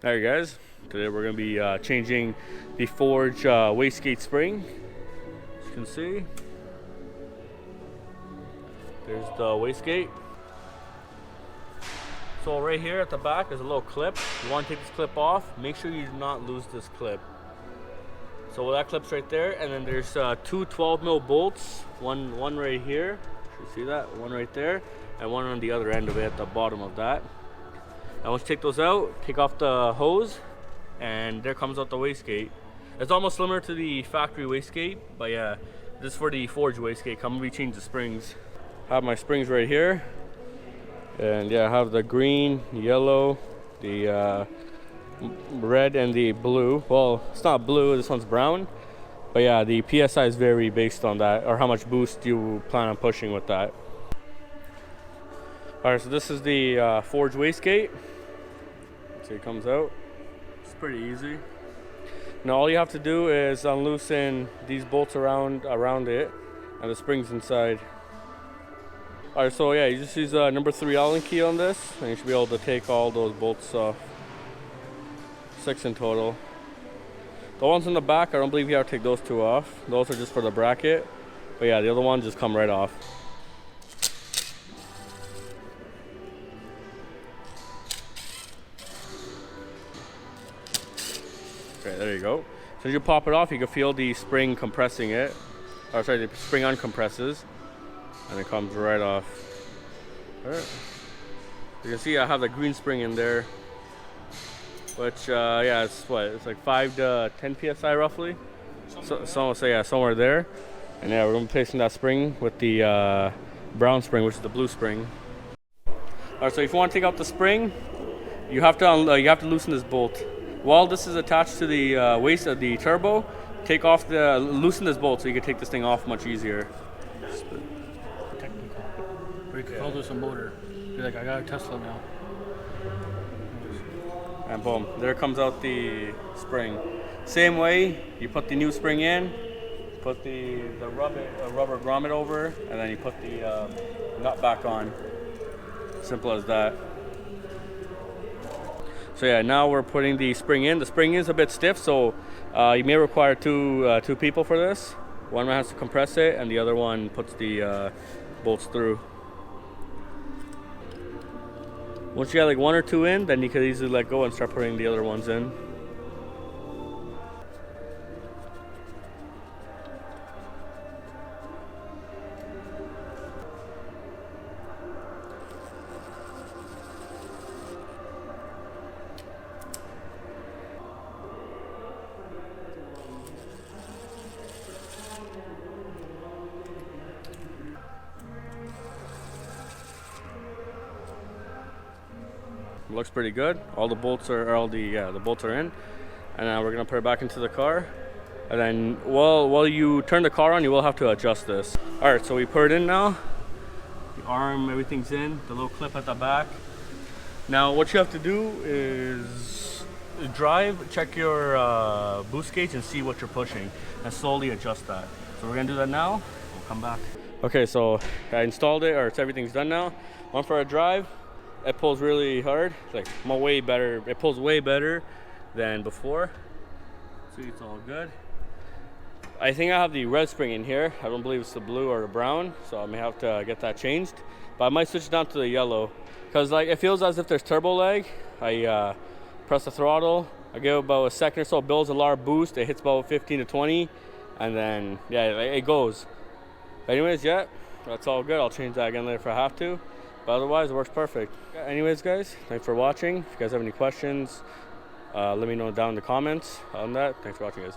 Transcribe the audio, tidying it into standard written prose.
Alright guys, today we're going to be changing the Forge wastegate spring. As you can see, there's the wastegate. So right here at the back there's a little clip. You want to take this clip off, make sure you do not lose this clip. So that clip's right there, and then there's two 12mm bolts, one right here, you see that? One right there, and one on the other end of it at the bottom of that. And once you take those out, take off the hose, and there comes out the wastegate. It's almost similar to the factory wastegate, but yeah, this is for the Forge wastegate. I'm gonna be changing the springs. I have my springs right here, and yeah, I have the green, yellow, the red, and the blue. Well, it's not blue, this one's brown, but yeah, the PSIs vary based on that, or how much boost you plan on pushing with that. Alright, so this is the Forge wastegate. See, it comes out. It's pretty easy. Now all you have to do is unloosen these bolts around it, and the springs inside. Alright, so yeah, you just use number 3 Allen key on this, and you should be able to take all those bolts off. 6 in total. The ones in the back, I don't believe you have to take those 2 off. Those are just for the bracket. But yeah, the other ones just come right off. Okay, there you go. So as you pop it off, you can feel the spring compressing it. Or sorry, the spring uncompresses, and it comes right off. Alright. You can see I have the green spring in there, which yeah, it's what? It's like 5 to 10 psi roughly. So yeah, somewhere there. And yeah, we're gonna be placing that spring with the brown spring, which is the blue spring. Alright, so if you want to take out the spring, you have to loosen this bolt. While this is attached to the waist of the turbo, loosen this bolt so you can take this thing off much easier. Technical. Or you can call this a motor. Be like, I got a Tesla now. And boom, there comes out the spring. Same way, you put the new spring in, put the rubber grommet over, and then you put the nut back on. Simple as that. So yeah, now we're putting the spring in. The spring is a bit stiff, so you may require two people for this. One has to compress it, and the other one puts the bolts through. Once you got like 1 or 2 in, then you can easily let go and start putting the other ones in. Looks pretty good. All the bolts are the bolts are in, and now we're gonna put it back into the car. And then while you turn the car on, you will have to adjust this. All right, so we put it in now. The arm, everything's in. The little clip at the back. Now what you have to do is drive, check your boost gauge, and see what you're pushing, and slowly adjust that. So we're gonna do that now. We'll come back. Okay, so I installed it, or everything's done now. One for a drive. It pulls really hard, like way better. It pulls way better than before. See, it's all good. I think I have the red spring in here. I don't believe it's the blue or the brown, so I may have to get that changed. But I might switch down to the yellow, because like it feels as if there's turbo lag. I press the throttle, I give it about a second or so, it builds a lot of boost. It hits about 15 to 20, and then yeah, it goes. But anyways, yeah, that's all good. I'll change that again later if I have to. But otherwise, it works perfect. Anyways, guys, thanks for watching. If you guys have any questions, let me know down in the comments on that. Thanks for watching, guys.